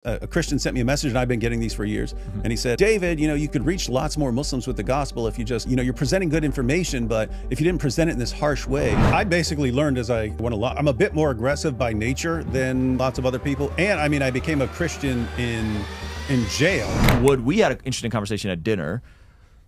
A Christian sent me a message, and I've been getting these for years. And he said, David, you could reach lots more Muslims with the gospel if you just, you're presenting good information, but if you didn't present it in this harsh way. I basically learned as I went along, I'm a bit more aggressive by nature than lots of other people. And I became a Christian in jail. We had an interesting conversation at dinner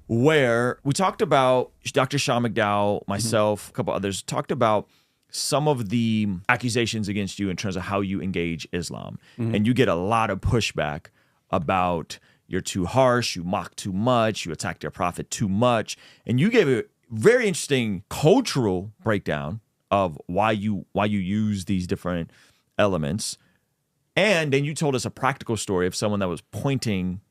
where we talked about Dr. Sean McDowell, myself, a couple others, talked about some of the accusations against you in terms of how you engage Islam. And you get a lot of pushback about you're too harsh, you mock too much, you attack their prophet too much. And you gave a very interesting cultural breakdown of why you use these different elements. And then you told us a practical story of someone that was pointing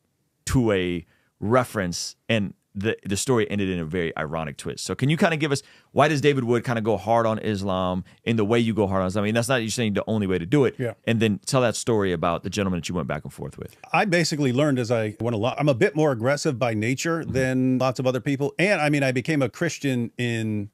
to a reference, and the story ended in a very ironic twist. So can you kind of give us, why does David Wood kind of go hard on Islam in the way you go hard on Islam? I mean, that's not you're saying the only way to do it. Yeah. And then tell that story about the gentleman that you went back and forth with. I basically learned as I went along, I'm a bit more aggressive by nature than lots of other people. And I became a Christian in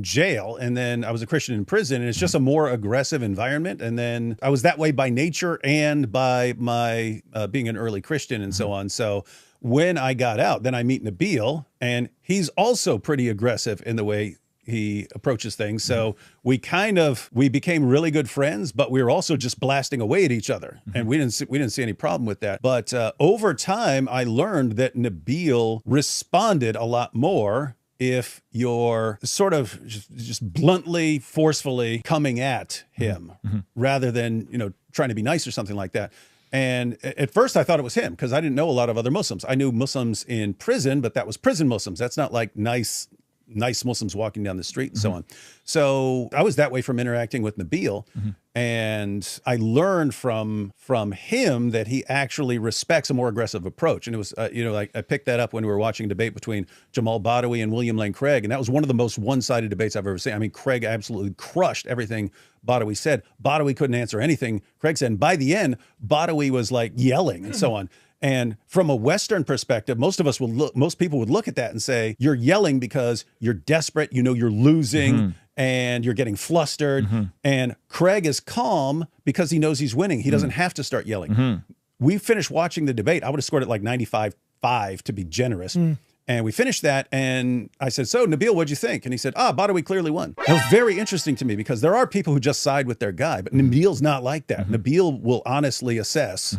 jail, and then I was a Christian in prison, and it's just a more aggressive environment. And then I was that way by nature and by my being an early Christian and so on. So when I got out, then I meet Nabil, and he's also pretty aggressive in the way he approaches things. So we became really good friends, but we were also just blasting away at each other. And we didn't see any problem with that. But over time, I learned that Nabil responded a lot more if you're sort of just bluntly, forcefully coming at him rather than, trying to be nice or something like that. And at first I thought it was him because I didn't know a lot of other Muslims. I knew Muslims in prison, but that was prison Muslims. That's not like nice Muslims walking down the street and so on. So I was that way from interacting with Nabil. And I learned from him that he actually respects a more aggressive approach. And it was, I picked that up when we were watching a debate between Jamal Badawi and William Lane Craig. And that was one of the most one-sided debates I've ever seen. I mean, Craig absolutely crushed everything Badawi said. Badawi couldn't answer anything Craig said. And by the end, Badawi was like yelling and so on. And from a Western perspective, most people would look at that and say, you're yelling because you're desperate, you're losing and you're getting flustered. And Craig is calm because he knows he's winning. He doesn't have to start yelling. We finished watching the debate. I would have scored it like 95-5 to be generous. And we finished that, and I said, so, Nabil, what'd you think? And he said, Badawi clearly won. That was very interesting to me because there are people who just side with their guy, but Nabil's not like that. Nabil will honestly assess,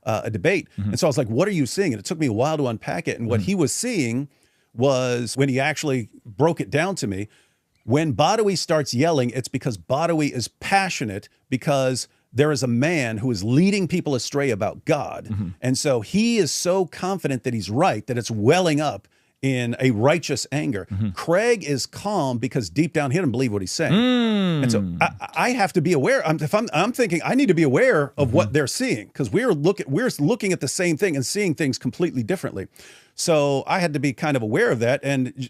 a debate. And so I was like, what are you seeing? And it took me a while to unpack it. And what he was seeing was, when he actually broke it down to me, when Badawi starts yelling, it's because Badawi is passionate because there is a man who is leading people astray about God. And so he is so confident that he's right, that it's welling up in a righteous anger. Craig is calm because deep down he doesn't believe what he's saying. And so I have to be aware. I'm thinking I need to be aware of what they're seeing because we're looking at the same thing and seeing things completely differently. So I had to be kind of aware of that. And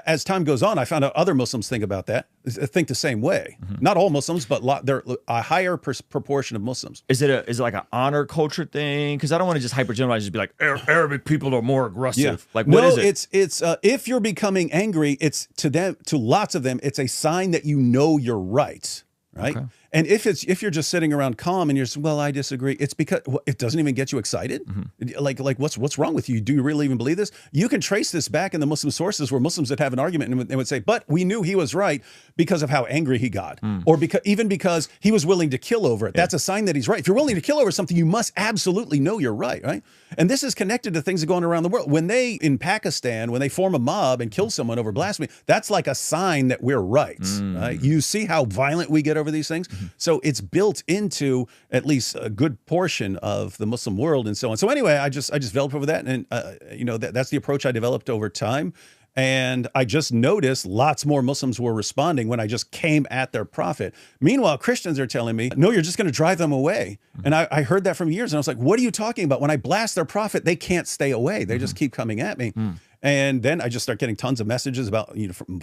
as time goes on, I found out other Muslims think the same way. Not all Muslims, but there a higher proportion of Muslims. Is it like an honor culture thing? Because I don't want to just hypergeneralize, just be like Arabic people are more aggressive. Yeah. Like what is it? It's if you're becoming angry, it's to lots of them, it's a sign that you're right. Right. Okay. And if you're just sitting around calm and you're just, well, I disagree, it's because it doesn't even get you excited. Like what's wrong with you? Do you really even believe this? You can trace this back in the Muslim sources where Muslims would have an argument and they would say, but we knew he was right because of how angry he got, or because he was willing to kill over it. That's a sign that he's right. If you're willing to kill over something, you must absolutely know you're right. Right. And this is connected to things that go on around the world. In Pakistan, when they form a mob and kill someone over blasphemy, that's like a sign that we're right. Right? You see how violent we get over these things. So it's built into at least a good portion of the Muslim world and so on. So anyway, I just developed over that. And, that's the approach I developed over time. And I just noticed lots more Muslims were responding when I just came at their prophet. Meanwhile, Christians are telling me, no, you're just going to drive them away. And I heard that from years. And I was like, what are you talking about? When I blast their prophet, they can't stay away. They just keep coming at me. And then I just start getting tons of messages about,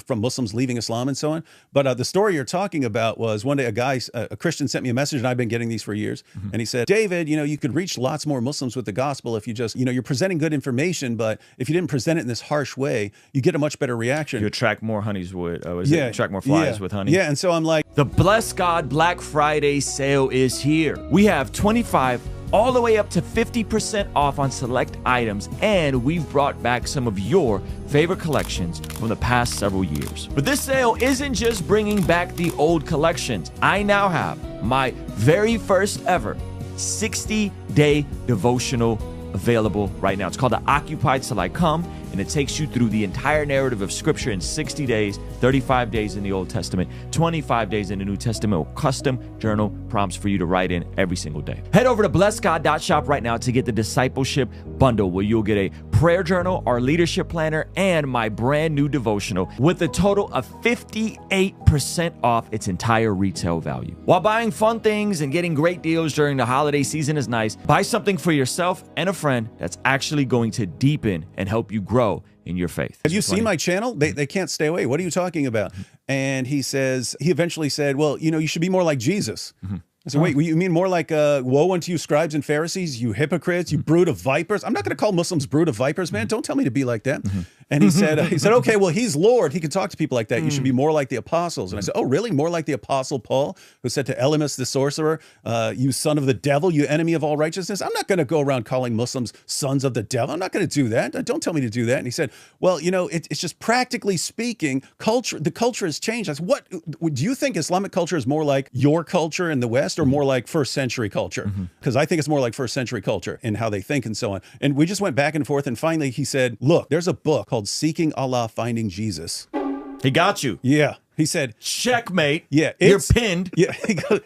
from Muslims leaving Islam and so on. But the story you're talking about was one day a Christian sent me a message, and I've been getting these for years. And he said, David, you could reach lots more Muslims with the gospel if you just, you're presenting good information, but if you didn't present it in this harsh way, you get a much better reaction. You attract more honeys with, attract more flies with honey. Yeah, and so I'm like, the Bless God Black Friday sale is here. We have 25 all the way up to 50% off on select items, and we've brought back some of your favorite collections from the past several years. But this sale isn't just bringing back the old collections. I now have my very first ever 60-day devotional available right now. It's called the Occupied Till I Come, and it takes you through the entire narrative of Scripture in 60 days, 35 days in the Old Testament, 25 days in the New Testament, with custom journal prompts for you to write in every single day. Head over to blessgod.shop right now to get the Discipleship Bundle, where you'll get a prayer journal, our leadership planner, and my brand new devotional with a total of 58% off its entire retail value. While buying fun things and getting great deals during the holiday season is nice, buy something for yourself and a friend that's actually going to deepen and help you grow in your faith. Have you seen my channel? They can't stay away. What are you talking about? And he eventually said, well, you should be more like Jesus. I said, wait, you mean more like, woe unto you, scribes and Pharisees, you hypocrites, you brood of vipers? I'm not going to call Muslims brood of vipers, man. Don't tell me to be like that. And he said, okay, well, he's Lord. He can talk to people like that. You should be more like the apostles. And I said, oh, really? More like the apostle Paul, who said to Elymas the sorcerer, you son of the devil, you enemy of all righteousness. I'm not going to go around calling Muslims sons of the devil. I'm not going to do that. Don't tell me to do that. And he said, well, it's just practically speaking, the culture has changed. I said, what do you think Islamic culture is more like your culture in the West, or more like first century culture? Because I think it's more like first century culture in how they think and so on. And we just went back and forth. And finally he said, look, there's a book called Seeking Allah, Finding Jesus. He got you. Yeah. He said, checkmate. Yeah. You're pinned. Yeah.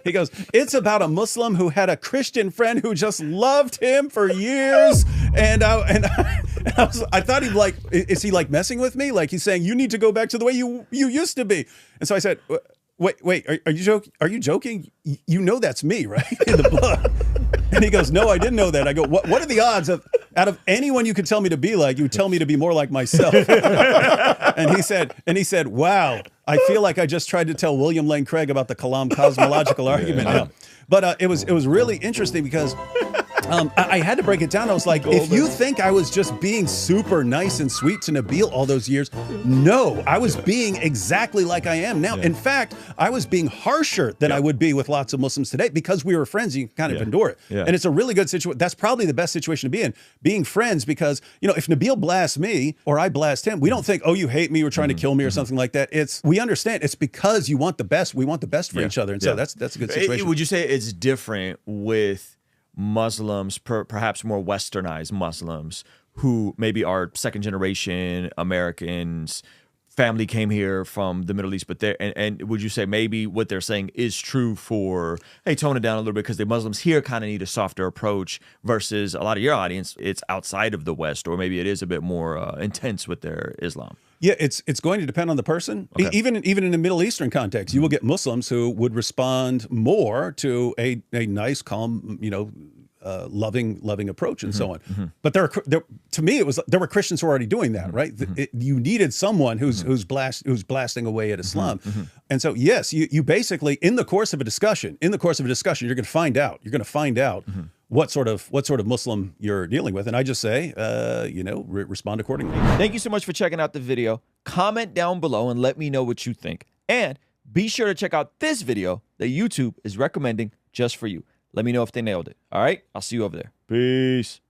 He goes, it's about a Muslim who had a Christian friend who just loved him for years. And I thought he'd like, is he like messing with me? Like he's saying, you need to go back to the way you used to be. And so I said, wait, are you joking? Are you joking? You know that's me, right? In the book. And he goes, no, I didn't know that. I go, what are the odds of, out of anyone you could tell me to be like, you would tell me to be more like myself? And he said, wow, I feel like I just tried to tell William Lane Craig about the Kalam cosmological argument now. But it was really interesting because I had to break it down. I was like, if you think I was just being super nice and sweet to Nabil all those years, no, I was being exactly like I am now. In fact, I was being harsher than I would be with lots of Muslims today, because we were friends. You can kind of endure it. And it's a really good situation. That's probably the best situation to be in, being friends, because, if Nabil blasts me or I blast him, we don't think, oh, you hate me, you're trying to kill me or something like that. We understand it's because you want the best. We want the best for each other. And so that's a good situation. Would you say it's different with Muslims, perhaps more westernized Muslims, who maybe are second generation Americans, family came here from the Middle East, but and would you say maybe what they're saying is true for, hey, tone it down a little bit because the Muslims here kind of need a softer approach, versus a lot of your audience, it's outside of the West, or maybe it is a bit more intense with their Islam? Yeah, it's going to depend on the person. Okay. Even in the Middle Eastern context, you will get Muslims who would respond more to a nice, calm, loving approach and so on. But to me, there were Christians who were already doing that, right? You needed someone who's blasting away at Islam. And so, yes, you basically, in the course of a discussion, you're going to find out. You're going to find out what sort of Muslim you're dealing with. And I just say, respond accordingly. Thank you so much for checking out the video. Comment down below and let me know what you think. And be sure to check out this video that YouTube is recommending just for you. Let me know if they nailed it. All right? I'll see you over there. Peace.